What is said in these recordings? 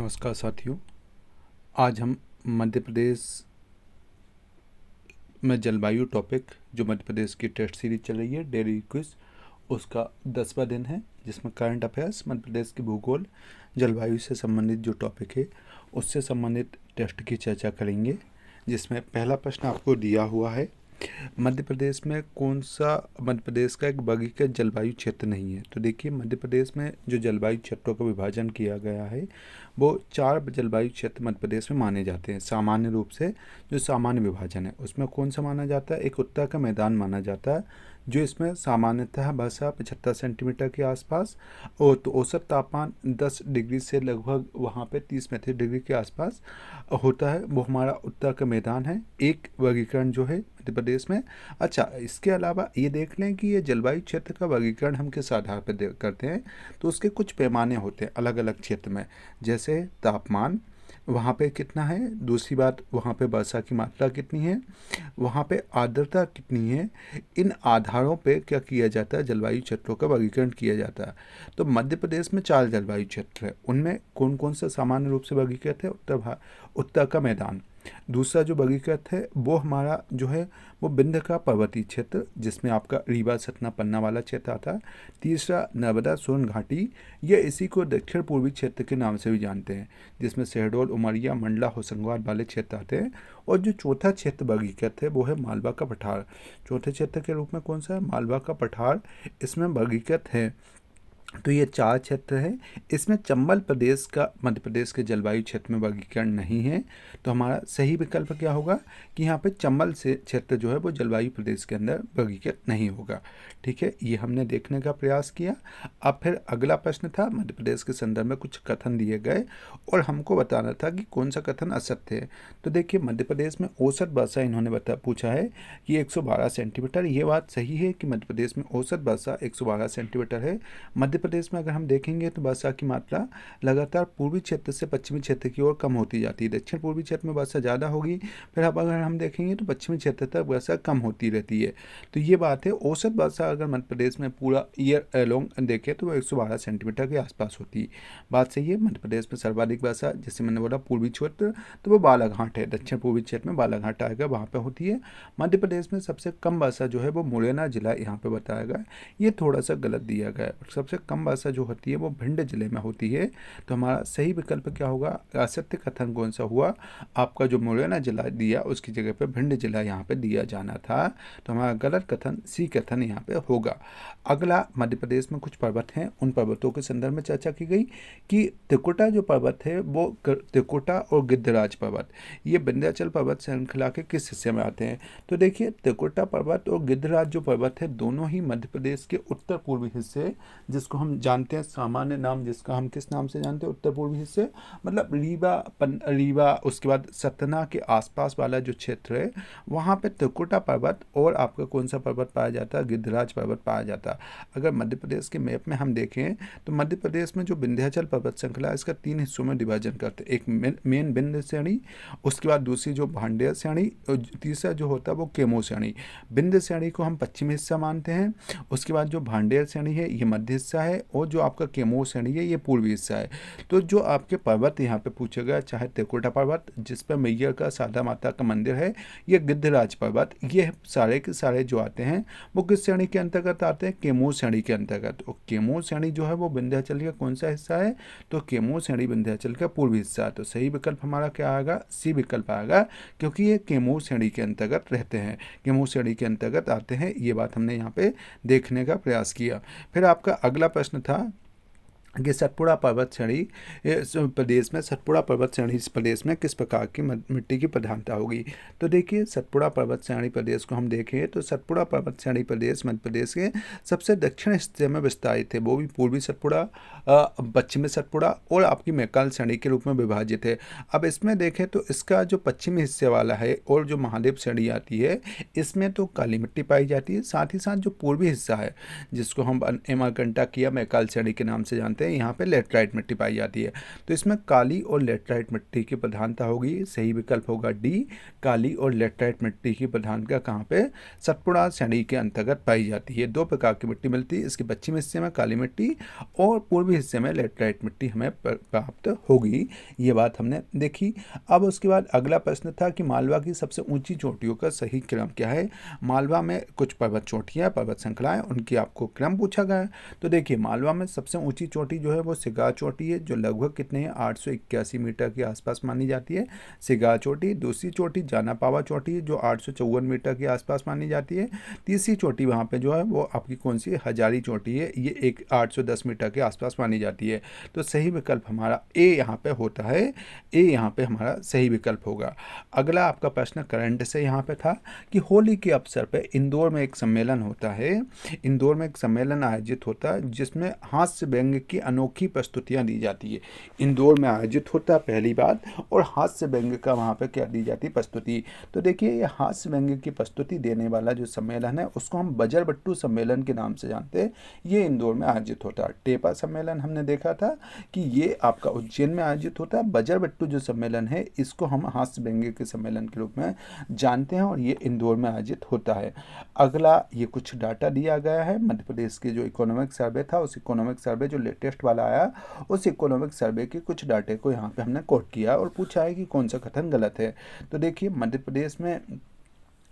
नमस्कार साथियों। आज हम मध्य प्रदेश में जलवायु टॉपिक, जो मध्य प्रदेश की टेस्ट सीरीज चल रही है डेली क्विज, उसका 10वां दिन है, जिसमें करंट अफेयर्स, मध्य प्रदेश की भूगोल, जलवायु से संबंधित जो टॉपिक है उससे संबंधित टेस्ट की चर्चा करेंगे। जिसमें पहला प्रश्न आपको दिया हुआ है, मध्य प्रदेश में कौन सा मध्य प्रदेश का एक वर्गीकृत जलवायु क्षेत्र नहीं है। तो देखिए, मध्य प्रदेश में जो जलवायु क्षेत्रों का विभाजन किया गया है वो 4 जलवायु क्षेत्र मध्य प्रदेश में माने जाते हैं। सामान्य रूप से जो सामान्य विभाजन है उसमें कौन सा माना जाता है, एक उत्तर का मैदान माना जाता है, जो इसमें सामान्यतः वर्षा 75 सेंटीमीटर के आसपास और तो औसत तापमान 10 डिग्री से लगभग वहाँ पे 30-35 डिग्री के आसपास होता है, वो हमारा उत्तर का मैदान है। एक वर्गीकरण जो है मध्य प्रदेश में। अच्छा, इसके अलावा ये देख लें कि ये जलवायु क्षेत्र का वर्गीकरण हम किस आधार पर करते हैं, तो उसके कुछ पैमाने होते हैं अलग अलग क्षेत्र में। जैसे तापमान वहाँ पे कितना है, दूसरी बात वहाँ पे वर्षा की मात्रा कितनी है, वहाँ पे आर्द्रता कितनी है, इन आधारों पे क्या किया जाता है, जलवायु क्षेत्रों का वर्गीकरण किया जाता है। तो मध्य प्रदेश में 4 जलवायु क्षेत्र है, उनमें कौन कौन से सामान्य रूप से वर्गीकृत है, उत्तर का मैदान। दूसरा जो वर्गीकृत है वो हमारा जो है वो विंध्य का पर्वतीय क्षेत्र, जिसमें आपका रीवा, सतना, पन्ना वाला क्षेत्र आता है। तीसरा नर्मदा सोन घाटी, ये इसी को दक्षिण पूर्वी क्षेत्र के नाम से भी जानते हैं, जिसमें शहडोल, उमरिया, मंडला, होशंगाबाद वाले क्षेत्र आते हैं। और जो चौथा क्षेत्र वर्गीकृत है वो है मालवा का पठार। चौथे क्षेत्र के रूप में कौन सा है, मालवा का पठार इसमें वर्गीकृत है। तो ये 4 क्षेत्र है। इसमें चंबल प्रदेश का मध्य प्रदेश के जलवायु क्षेत्र में वर्गीकरण नहीं है। तो हमारा सही विकल्प क्या होगा कि यहाँ पे चंबल से क्षेत्र जो है वो जलवायु प्रदेश के अंदर वर्गीकृत नहीं होगा। ठीक है, ये हमने देखने का प्रयास किया। अब फिर अगला प्रश्न था, मध्य प्रदेश के संदर्भ में कुछ कथन दिए गए और हमको बताना था कि कौन सा कथन असत्य है। तो देखिए, मध्य प्रदेश में औसत वर्षा इन्होंने पूछा है कि 112 सेंटीमीटर। ये बात सही है कि मध्य प्रदेश में औसत वर्षा 112 सेंटीमीटर है। मध्य प्रदेश में अगर हम देखेंगे तो वर्षा की मात्रा लगातार पूर्वी क्षेत्र से पश्चिमी क्षेत्र की ओर कम होती जाती है। दक्षिण पूर्वी क्षेत्र में वर्षा ज़्यादा होगी, फिर अब अगर हम देखेंगे तो पश्चिमी क्षेत्र तक वर्षा कम होती रहती है। तो ये बात है। औसत वर्षा अगर मध्य प्रदेश में पूरा ईयर अलोंग देखें तो वो 112 सेंटीमीटर के आसपास होती है। बात सही है। मध्य प्रदेश में सर्वाधिक वर्षा, जैसे मैंने बोला, पूर्वी क्षेत्र तो वो बालाघाट है, दक्षिण पूर्वी क्षेत्र में बालाघाट आएगा, वहाँ पर होती है। मध्य प्रदेश में सबसे कम वर्षा जो है वो मुरैना जिला यहाँ पे बताया गया है। ये थोड़ा सा गलत दिया गया है। सबसे कम वर्षा जो होती है वो भिंड जिले में होती है। तो हमारा सही विकल्प क्या होगा, असत्य कथन कौन सा हुआ, आपका जो मुरैना जिला दिया उसकी जगह पे भिंड जिला यहाँ पे दिया जाना था। तो हमारा गलत कथन सी कथन यहाँ पे होगा। अगला, मध्य प्रदेश में कुछ पर्वत हैं, उन पर्वतों के संदर्भ में चर्चा की गई कि त्रिकुटा जो पर्वत है वो त्रिकुटा और गिद्धराज पर्वत, ये विंध्याचल पर्वत श्रृंखला के किस हिस्से में आते हैं। तो देखिए, त्रिकुटा पर्वत और गिद्धराज जो पर्वत है दोनों ही मध्य प्रदेश के उत्तर पूर्वी हिस्से, जिसको हम जानते हैं सामान्य नाम, जिसका हम किस नाम से जानते हैं, उत्तर पूर्वी हिस्से, मतलब रीवा उसके बाद सतना के आसपास वाला जो क्षेत्र है वहाँ पे त्रिकुटा पर्वत और आपका कौन सा पर्वत पाया जाता है, गिद्धराज पर्वत पाया जाता है। अगर मध्य प्रदेश के मैप में हम देखें तो मध्य प्रदेश में जो विंध्याचल पर्वत श्रृंखला है इसका 3 हिस्सों में डिवीजन करते हैं। एक मेन विंध्य श्रेणी, उसके बाद दूसरी जो भांडेय श्रेणी, और तीसरा जो होता है वो केमो श्रेणी। विंध्य श्रेणी को हम पश्चिमी हिस्सा मानते हैं, उसके बाद जो भांडेय श्रेणी है ये मध्य हिस्सा है, और जो आपका केमो श्रेणी है ये पूर्वी हिस्सा है। तो जो आपके पर्वत यहाँ पे पूछे गए, चाहे त्रिकुटा पर्वत जिस पर मैया का सादा माता का मंदिर है, ये गिद्धराज पर्वत, ये सारे के सारे जो आते हैं वो किस श्रेणी के अंतर्गत आते हैं, केमो श्रेणी के अंतर्गत। और केमो श्रेणी जो है वो विंध्याचल का कौन सा हिस्सा है, तो केमो श्रेणी विंध्याचल का पूर्वी हिस्सा है। तो सही विकल्प हमारा क्या आएगा, सी विकल्प आएगा, क्योंकि ये केमो श्रेणी के अंतर्गत रहते हैं, केमो श्रेणी के अंतर्गत आते हैं। ये बात हमने यहाँ पे देखने का प्रयास किया। फिर आपका अगला प्रश्न था कि सतपुड़ा पर्वत श्रेणी इस प्रदेश में, सतपुड़ा पर्वत श्रेणी इस प्रदेश में किस प्रकार की मिट्टी की प्रधानता होगी। तो देखिए, सतपुड़ा पर्वत श्रेणी प्रदेश को हम देखें तो सतपुड़ा पर्वत श्रेणी प्रदेश मध्य प्रदेश के सबसे दक्षिण हिस्से में विस्तारित है, वो भी पूर्वी सतपुड़ा, पश्चिमी सतपुड़ा और आपकी मैकाल श्रेणी के रूप में विभाजित है। अब इसमें देखें तो इसका जो पश्चिमी हिस्से वाला है और जो महादेव श्रेणी आती है इसमें तो काली मिट्टी पाई जाती है। साथ ही साथ जो पूर्वी हिस्सा है जिसको हम अमरकंटक या मैकाल श्रेणी के नाम से जानते हैं, यहाँ पे लेटराइट मिट्टी पाई जाती है। तो इसमें काली और लेटराइट मिट्टी की प्रधानता होगी, सही विकल्प होगा डी। काली और लेटराइट मिट्टी की प्रधानता कहाँ पे? सतपुड़ा श्रेणी के अंतर्गत पाई जाती है। दो प्रकार की मिट्टी मिलती है, इसके पश्चिमी हिस्से में काली मिट्टी और पूर्वी हिस्से में लेटराइट मिट्टी हमें प्राप्त होगी। ये बात हमने देखी। अब उसके बाद अगला प्रश्न था कि मालवा की सबसे ऊंची चोटियों का सही क्रम क्या है। मालवा में कुछ पर्वत चोटियाँ, पर्वत श्रृंखलाएं, उनकी आपको क्रम पूछा गया है। तो देखिए मालवा में सबसे ऊंची चोटी जो है वो सिगार चोटी है, जो लगभग कितने हैं 881 मीटर के आसपास मानी जाती है, सिगार चोटी। दूसरी चोटी जाना पावा चोटी है, जो 854 मीटर के आसपास मानी जाती है। तीसरी चोटी वहाँ पे जो है वो आपकी कौन सी है? हजारी चोटी है, ये 810 मीटर के आसपास मानी जाती है। तो सही विकल्प हमारा ए यहाँ पे होता है, ए यहाँ पे हमारा सही विकल्प होगा। अगला आपका प्रश्न करंट से यहाँ पे था कि होली के अवसर पे इंदौर में एक सम्मेलन होता है, इंदौर में एक सम्मेलन आयोजित होता है जिसमें हास्य व्यंग्य की अनोखी प्रस्तुतियाँ दी जाती है। इंदौर में आयोजित होता है पहली बात, और हास्य व्यंग्य का वहाँ पे क्या दी जाती है? प्रस्तुति। तो देखिए ये हास्य व्यंग्य की प्रस्तुति देने वाला जो सम्मेलन है उसको हम बजरबट्टू सम्मेलन के नाम से जानते हैं। ये इंदौर में आयोजित होता है। टेपा सम्मेलन हमने देखा था कि ये आपका उज्जैन में आयोजित होता है। बजरबट्टू जो सम्मेलन है इसको हम हास्य व्यंग्य के सम्मेलन के रूप में जानते हैं, और ये इंदौर में आयोजित होता है। अगला ये कुछ डाटा दिया गया है मध्य प्रदेश के जो इकोनॉमिक सर्वे था, उस इकोनॉमिक सर्वे जो लेटेस्ट वाला आया, उस इकोनॉमिक सर्वे के कुछ डाटे को यहाँ पे हमने कोट किया और पूछा है कि कौन सा कथन गलत है। तो देखिए मध्य प्रदेश में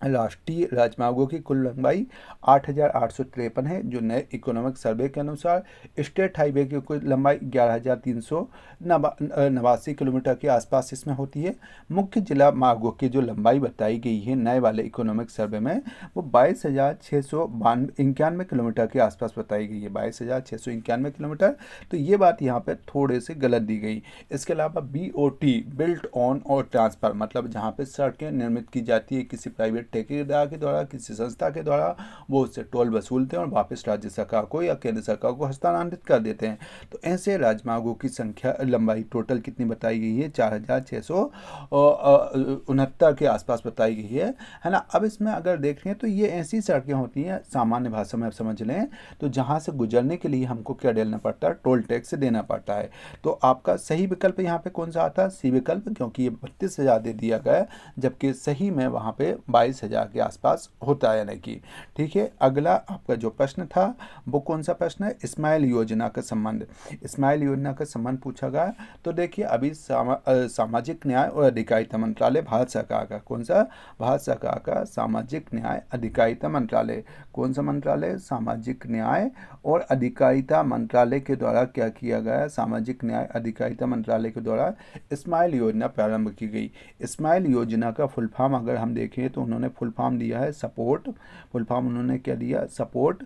राष्ट्रीय राजमार्गों की कुल लंबाई 8,853 है, जो नए इकोनॉमिक सर्वे के अनुसार। स्टेट हाईवे की कुल लंबाई 11,389 किलोमीटर के आसपास इसमें होती है। मुख्य जिला मार्गों की जो लंबाई बताई गई है नए वाले इकोनॉमिक सर्वे में, वो 22,691 किलोमीटर के आसपास बताई गई है, 22,691 किलोमीटर। तो ये बात यहाँ पर थोड़े से गलत दी गई। इसके अलावा BOT बिल्ट ऑन और ट्रांसफर, मतलब जहाँ पे सड़कें निर्मित की जाती है किसी प्राइवेट ठेकेदार के द्वारा, किसी संस्था के द्वारा, वो उससे टोल वसूलते हैं और वापस राज्य सरकार को या केंद्र सरकार को हस्तांतरित कर देते हैं। तो ऐसे राजमार्गों की संख्या लंबाई टोटल कितनी बताई गई है? 4,669 के आसपास बताई गई है ना। अब इसमें अगर देखें तो ये ऐसी सड़कें होती हैं, सामान्य भाषा में आप समझ लें तो जहाँ से गुजरने के लिए हमको क्या देना पड़ता है? टोल टैक्स देना पड़ता है। तो आपका सही विकल्प यहाँ पे कौन सा आता है? सी विकल्प, क्योंकि ये 32,000 दे दिया गया, जबकि सही में वहाँ पे 22,000 के आसपास होता है, यानी कि ठीक है। अगला आपका जो प्रश्न था वो कौन सा प्रश्न है? स्माइल योजना का संबंध, स्माइल योजना का संबंध पूछा गया। तो देखिए अभी सामाजिक न्याय और अधिकारिता मंत्रालय भारत सरकार का, कौन सा? भारत सरकार का सामाजिक न्याय अधिकारिता मंत्रालय। कौन सा मंत्रालय? सामाजिक न्याय और अधिकारिता मंत्रालय के द्वारा क्या किया गया? सामाजिक न्याय अधिकारिता मंत्रालय के द्वारा स्माइल योजना प्रारंभ की गई। स्माइल योजना का फुल फॉर्म अगर हम देखें तो उन्होंने फुल फॉर्म दिया है सपोर्ट, फुल फॉर्म उन्होंने क्या दिया? Support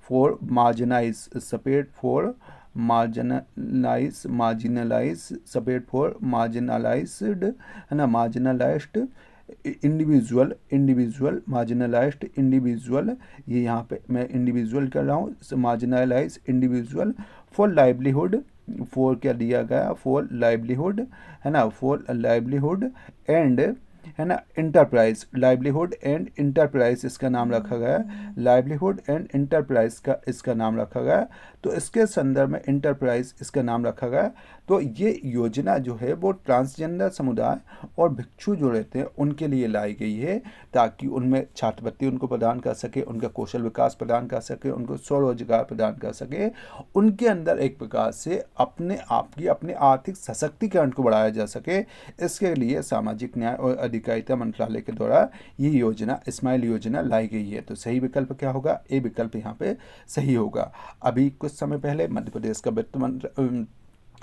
for marginalise, support for marginalise, support for marginalised, है ना, मार्जिनलाइज्ड इंडिविजुअल मार्जिनलाइज्ड इंडिविजुअल, ये यहाँ पे मैं इंडिविजुअल कर रहा हूँ, marginalise individual for livelihood, for क्या दिया गया? फॉर लाइवलीहुड, है ना, फॉर लाइवलीहुड एंड, है ना, इंटरप्राइज, लाइवलीहुड एंड इंटरप्राइज इसका नाम रखा गया, लाइवलीहुड एंड इंटरप्राइज का इसका नाम रखा गया। तो इसके संदर्भ में इंटरप्राइज इसका नाम रखा गया। तो ये योजना जो है वो ट्रांसजेंडर समुदाय और भिक्षु जो रहते हैं उनके लिए लाई गई है, ताकि उनमें छात्रवृत्ति उनको प्रदान कर सके, उनका कौशल विकास प्रदान कर सके, उनको स्वरोजगार प्रदान कर सके, उनके अंदर एक प्रकार से अपने आप की अपने आर्थिक सशक्तिकरण को बढ़ाया जा सके। इसके लिए सामाजिक न्याय और अधिकारिता मंत्रालय के द्वारा ये योजना, स्माइल योजना लाई गई है। तो सही विकल्प क्या होगा? ए विकल्प यहाँ पे सही होगा। अभी कुछ समय पहले मध्य प्रदेश का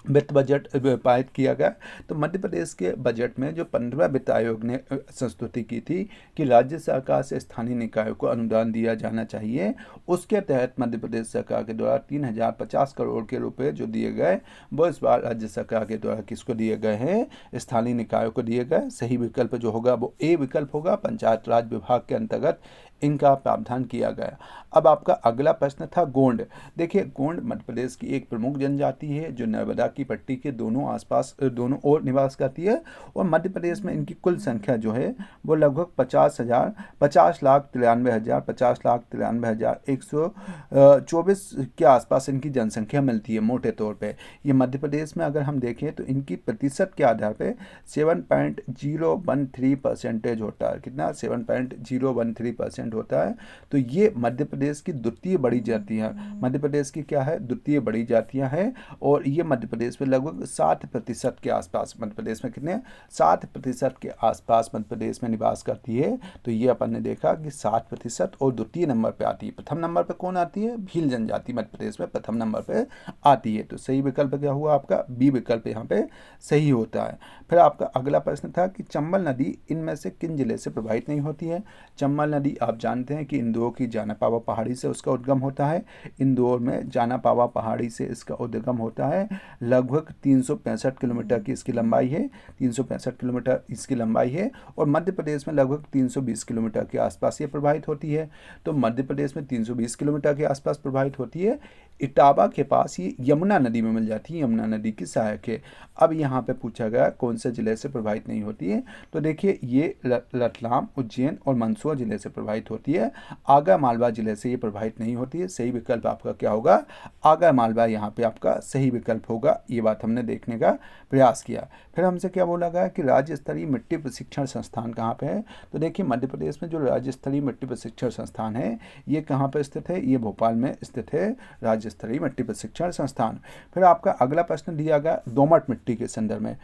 वित्त बजट पारित किया गया। तो मध्य प्रदेश के बजट में जो 15 वित्त आयोग ने संस्तुति की थी कि राज्य सरकार से स्थानीय निकायों को अनुदान दिया जाना चाहिए, उसके तहत मध्य प्रदेश सरकार के द्वारा 3,050 करोड़ के रुपए जो दिए गए वो इस बार राज्य सरकार के द्वारा किसको दिए गए हैं? स्थानीय निकायों को दिए गए। सही विकल्प जो होगा वो ए विकल्प होगा, पंचायत राज विभाग के अंतर्गत इनका प्रावधान किया गया। अब आपका अगला प्रश्न था गोंड। देखिए गोंड मध्य प्रदेश की एक प्रमुख जनजाति है जो नर्मदा की पट्टी के दोनों आसपास दोनों ओर निवास करती है। और मध्य प्रदेश में इनकी कुल संख्या जो है वो लगभग 50,93,124 के आसपास इनकी जनसंख्या मिलती है मोटे तौर पे। ये मध्य प्रदेश में अगर हम देखें तो इनकी प्रतिशत के आधार पे 7.013% होता है। कितना? 7.013% होता है। तो ये मध्य प्रदेश की द्वितीय बड़ी जातियाँ, मध्य प्रदेश की क्या है, द्वितीय बड़ी जातियाँ हैं। और ये मध्य प्रदेश में लगभग 7% के आसपास, मध्य प्रदेश में कितने, 7% के आसपास मध्य प्रदेश में निवास करती है। तो ये अपन ने देखा कि 7% और द्वितीय नंबर पे आती है। प्रथम नंबर पे कौन आती है? भील जनजाति मध्य प्रदेश में प्रथम नंबर पे आती है। तो सही विकल्प क्या हुआ आपका? बी विकल्प यहाँ पे सही होता है। फिर आपका अगला प्रश्न था कि चंबल नदी इनमें से किन जिले से प्रवाहित नहीं होती है? चंबल नदी आप जानते हैं कि इंदौर की जानापावा पहाड़ी से उसका उद्गम होता है। इंदौर में जानापावा पहाड़ी से इसका उद्गम होता है। लगभग 365 किलोमीटर की इसकी लंबाई है, 365 किलोमीटर इसकी लंबाई है। और मध्य प्रदेश में लगभग 320 किलोमीटर के आसपास ये प्रवाहित होती है। तो मध्य प्रदेश में 320 किलोमीटर के आसपास प्रवाहित होती है। इटावा के पास ये यमुना नदी में मिल जाती है, यमुना नदी की सहायक है। अब यहाँ पे पूछा गया कौन से जिले से प्रवाहित नहीं होती है? तो देखिए ये रतलाम, उज्जैन और मंदसौर जिले से प्रवाहित होती है। आगर मालवा जिले से ये प्रवाहित नहीं होती है। सही विकल्प आपका क्या होगा? आगर मालवा यहाँ पे आपका सही विकल्प होगा। ये बात हमने देखने का प्रयास किया। फिर हमसे क्या बोला गया कि राज्य स्तरीय मिट्टी प्रशिक्षण संस्थान कहाँ पे है? तो देखिए मध्य प्रदेश में जो राज्य स्तरीय मिट्टी प्रशिक्षण संस्थान है ये कहाँ पर स्थित है? ये भोपाल में स्थित है, राज्य स्तरीय मिट्टी प्रशिक्षण संस्थान। फिर आपका अगला प्रश्न दिया गया दोमट मिट्टी के संदर्भ में।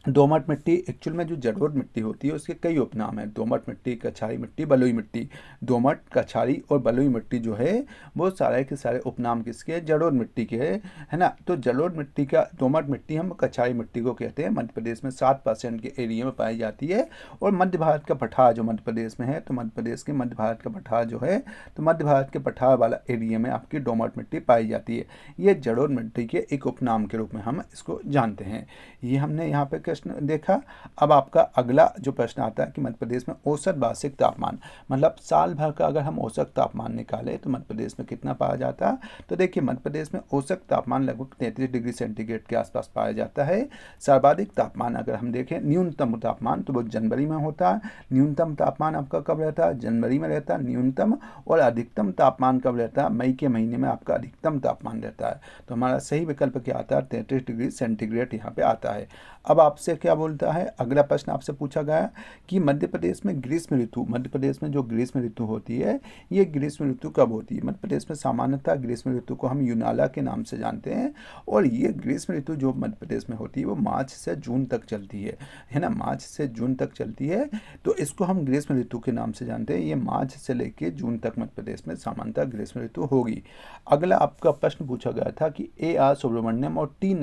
दोमट मिट्टी एक्चुअल में जो जलोढ़ मिट्टी होती है उसके कई उपनाम हैं। दोमट मिट्टी, कछारी मिट्टी, बलुई मिट्टी। दोमट, कछारी और बलुई मिट्टी जो है वो सारे के सारे उपनाम किसके हैं? जलोढ़ मिट्टी के है ना। तो जलोढ़ मिट्टी का, दोमट मिट्टी हम कछारी मिट्टी को कहते हैं। मध्य प्रदेश में 7% के एरिया में पाई जाती है। और मध्य भारत का पठार जो मध्य प्रदेश में है, तो मध्य प्रदेश के मध्य भारत का पठार जो है, तो मध्य भारत के पठार वाला एरिया में आपकी दोमट मिट्टी पाई जाती है। ये जलोढ़ मिट्टी के एक उपनाम के रूप में हम इसको जानते हैं। ये हमने यहाँ पे प्रश्न देखा। अब आपका अगला जो प्रश्न आता है कि मध्य प्रदेश में औसत वार्षिक तापमान, मतलब साल भर का अगर हम औसत तापमान निकालें तो मध्य प्रदेश में कितना पाया जाता है? तो देखिए मध्य प्रदेश में औसत तापमान लगभग 33 डिग्री सेंटीग्रेड के आसपास पाया जाता है। सर्वाधिक तापमान अगर हम देखें, न्यूनतम तापमान, तो वो जनवरी में होता है। न्यूनतम तापमान आपका कब रहता है? जनवरी में रहता है न्यूनतम। और अधिकतम तापमान कब रहता है? मई के महीने में आपका अधिकतम तापमान रहता है। तो हमारा सही विकल्प क्या आता है? 33 डिग्री सेंटीग्रेड यहाँ पे आता है। अब आपसे क्या बोलता है, अगला प्रश्न आपसे पूछा गया कि मध्य प्रदेश में ग्रीष्म ऋतु, मध्य प्रदेश में जो ग्रीष्म ऋतु होती है ये ग्रीष्म ऋतु कब होती है? मध्य प्रदेश में सामान्यतः ग्रीष्म ऋतु को हम यूनाला के नाम से जानते हैं। और ये ग्रीष्म ऋतु जो मध्य प्रदेश में होती है वो मार्च से जून तक चलती है ना, मार्च से जून तक चलती है। तो इसको हम ग्रीष्म ऋतु के नाम से जानते हैं। ये मार्च से लेकर जून तक मध्य प्रदेश में सामान्यतः ग्रीष्म ऋतु होगी। अगला आपका प्रश्न पूछा गया था कि AR सुब्रमण्यम और टी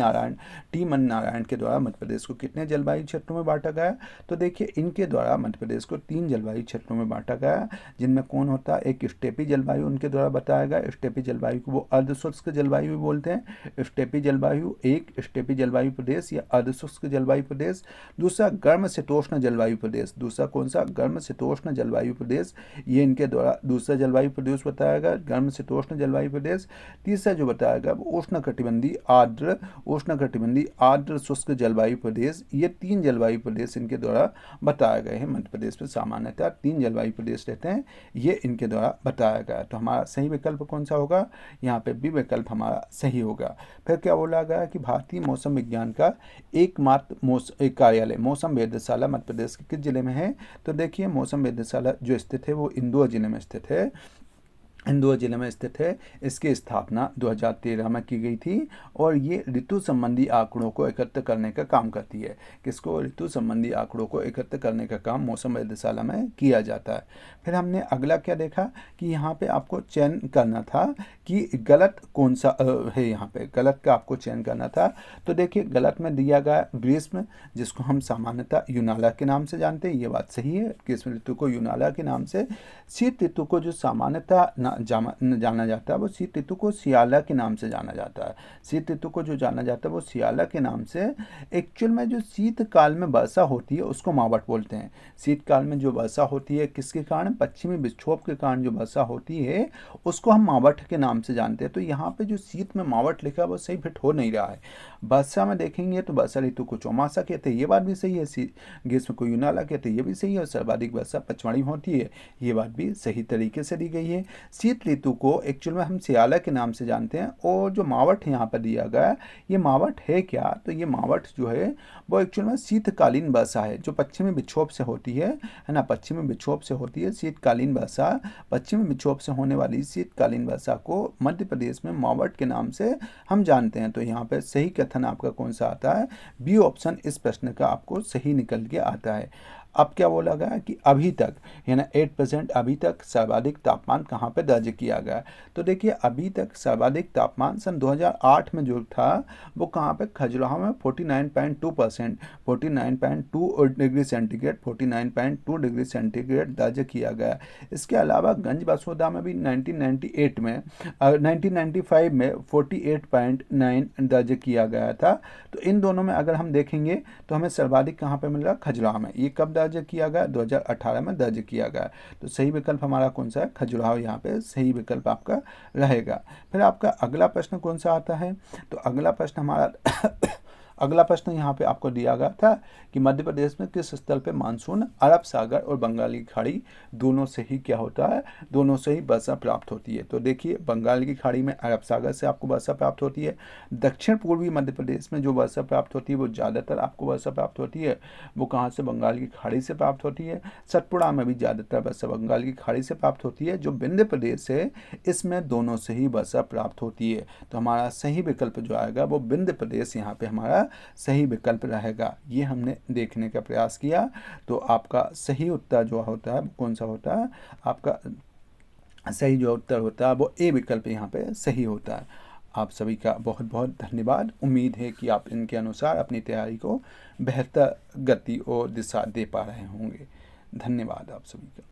मन नारायण के द्वारा मध्य प्रदेश को कितने जलवायु क्षेत्रों में बांटा गया? तो देखिए इनके द्वारा मध्य प्रदेश को 3 जलवायु क्षेत्रों में बांटा गया, जिनमें कौन होता है? एक स्टेपी जलवायु उनके द्वारा बताया गया। स्टेपी जलवायु को वो अर्धशुष्क जलवायु भी बोलते हैं। स्टेपी जलवायु, एक स्टेपी जलवायु प्रदेश या अर्धशुष्क जलवायु प्रदेश। दूसरा गर्म शीतोष्ण जलवायु प्रदेश, दूसरा कौन सा? गर्म शीतोष्ण जलवायु प्रदेश, ये इनके द्वारा दूसरा जलवायु प्रदेश बताया गया, गर्म शीतोष्ण जलवायु प्रदेश। तीसरा जो बताया गया वो उष्णकटिबंधीय आर्द्र शुष्क जलवायु प्रदेश। ये 3 जलवायु प्रदेश इनके द्वारा बताए गए हैं। मध्य प्रदेश में सामान्यतः 3 जलवायु प्रदेश रहते हैं, ये इनके द्वारा बताया गया। तो हमारा सही विकल्प कौन सा होगा? यहाँ पे बी विकल्प हमारा सही होगा। फिर क्या बोला गया कि भारतीय मौसम विज्ञान का एकमात्र कार्यालय मौसम वेधशाला मध्य प्रदेश के किस जिले में है? तो देखिए मौसम वेधशाला जो स्थित है वो इंदौर जिले में स्थित है। इंदौर जिले में स्थित है। इसकी स्थापना 2013 में की गई थी। और ये ऋतु संबंधी आंकड़ों को एकत्र करने का काम करती है। किसको? ऋतु संबंधी आंकड़ों को एकत्र करने का काम मौसम वेधशाला में किया जाता है। फिर हमने अगला क्या देखा कि यहाँ पे आपको चयन करना था कि गलत कौन सा है। यहाँ पे गलत का आपको चयन करना था। तो देखिए गलत में दिया गया ग्रीष्म, जिसको हम सामान्यतः यूनाला के नाम से जानते हैं, ये बात सही है। ग्रीष्म ऋतु को यूनाला के नाम से। शीत ऋतु को जो सामान्यतः जाना जाता है वो शीत ऋतु को सियाला के नाम से जाना जाता है। शीत ऋतु को जो जाना जाता है वो सियाला के नाम से। एक्चुअल में जो शीतकाल में वर्षा होती है उसको मावठ बोलते हैं। शीतकाल में जो वर्षा होती है किसके कारण? पश्चिमी विक्षोभ के कारण जो वर्षा होती है उसको हम मावठ के नाम से जानते हैं। तो यहाँ पे जो शीत में मावठ लिखा है वो सही फिट हो नहीं रहा है। वर्षा में देखेंगे तो वर्षा ऋतु को चौमासा कहते हैं, ये बात भी सही है। ग्रीष्म को यूनाला कहते हैं, ये भी सही है। और सर्वाधिक वर्षा पचमढ़ी में होती है, ये बात भी सही तरीके से दी गई है। शीत ऋतु को एक्चुअल में हम सियाला के नाम से जानते हैं। और जो मावट यहाँ पर दिया गया है, ये मावट है क्या, तो ये मावट जो है वो एक्चुअल में शीतकालीन वर्षा है जो पश्चिमी विक्षोभ से होती है ना, पश्चिमी विक्षोभ से होती है शीतकालीन वर्षा। पश्चिमी विक्षोभ से होने वाली शीतकालीन वर्षा को मध्य प्रदेश में मावट के नाम से हम जानते हैं। तो यहाँ पे सही कथन आपका कौन सा आता है, बी ऑप्शन इस प्रश्न का आपको सही निकल के आता है। अब क्या बोला गया कि अभी तक यानी 8% अभी तक सर्वाधिक तापमान कहाँ पे दर्ज किया गया। तो देखिए अभी तक सर्वाधिक तापमान सन 2008 में जो था वो कहाँ पे, खजुराहो में 49.2%, 49.2 डिग्री सेंटीग्रेड, 49.2 डिग्री सेंटीग्रेड दर्ज किया गया। इसके अलावा गंज बसोदा में भी 1995 में 48.9 दर्ज किया गया था। तो इन दोनों में अगर हम देखेंगे तो हमें सर्वाधिक कहाँ पे मिल रहा है, खजुराहो में। ये कब दर्ज किया गया, 2018 में दर्ज किया गया। तो सही विकल्प हमारा कौन सा है, खजुराहो यहाँ पे सही विकल्प आपका रहेगा। फिर आपका अगला प्रश्न कौन सा आता है, तो अगला प्रश्न हमारा अगला प्रश्न यहाँ पे आपको दिया गया था कि मध्य प्रदेश में किस स्थल पे मानसून अरब सागर और बंगाल की खाड़ी दोनों से ही क्या होता है, दोनों से ही वर्षा प्राप्त होती है। तो देखिए बंगाल की खाड़ी में अरब सागर से आपको वर्षा प्राप्त होती है। दक्षिण पूर्वी मध्य प्रदेश में जो वर्षा प्राप्त होती है वो ज़्यादातर आपको वर्षा प्राप्त होती है, वो कहाँ से, बंगाल की खाड़ी से प्राप्त होती है। सतपुड़ा में भी ज़्यादातर वर्षा बंगाल की खाड़ी से प्राप्त होती है। जो विंध्य प्रदेश है इसमें दोनों से ही वर्षा प्राप्त होती है। तो हमारा सही विकल्प जो आएगा वो विंध्य प्रदेश यहाँ पे हमारा सही विकल्प रहेगा। ये हमने देखने का प्रयास किया। तो आपका सही उत्तर जो होता है कौन सा होता है, आपका सही जो उत्तर होता है वो ए विकल्प यहाँ पे सही होता है। आप सभी का बहुत बहुत धन्यवाद। उम्मीद है कि आप इनके अनुसार अपनी तैयारी को बेहतर गति और दिशा दे पा रहे होंगे। धन्यवाद आप सभी का।